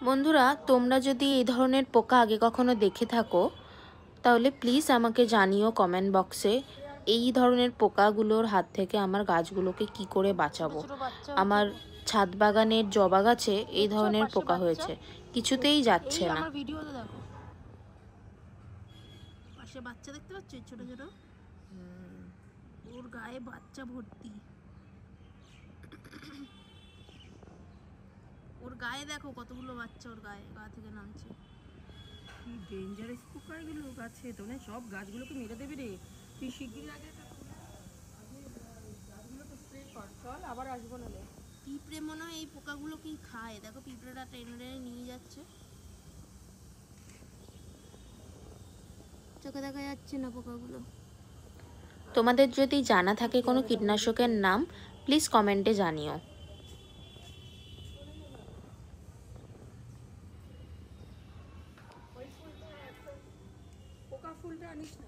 বন্ধুরা, তোমরা যদি এই ধরনের পোকা আগে কখনো দেখে থাকো তাহলে প্লিজ আমাকে জানিও কমেন্ট বক্সে। এই ধরনের পোকাগুলোর হাত থেকে আমার গাছগুলোকে কি করে বাঁচাবো। আমার ছাদ বাগানের জবা গাছে এই ধরনের পোকা হয়েছে, কিছুতেই যাচ্ছে না। আমার ভিডিওতে দেখো, পাশে বাচ্চা দেখতে পাচ্ছ, ছোট ছোট, ওর গায়ে বাচ্চা ভর্তি। ওর গায়ে দেখো কতগুলো বাচ্চা, ওর গায়ে গা থেকে নামছে। কি ডেঞ্জারাস পোকা এগুলো গাছে, তো না সব গাছগুলোকে মেরে দেবে রে। তুই শিগগিরই আগে গাছগুলো তো স্প্রে কর, চল আবার আসবো নালে। পিঁপড়ে মনে হয় এই পোকাগুলোকেই খায়, দেখো পিঁপড়েটা টেনে টেনে নিয়ে যাচ্ছে। চোখে দেখা যাচ্ছে না পোকাগুলো। তোমাদের যদি জানা থাকে কোনো কীটনাশকের নাম, প্লিজ কমেন্টে জানিও। পোকা ফুলটা আনিস না।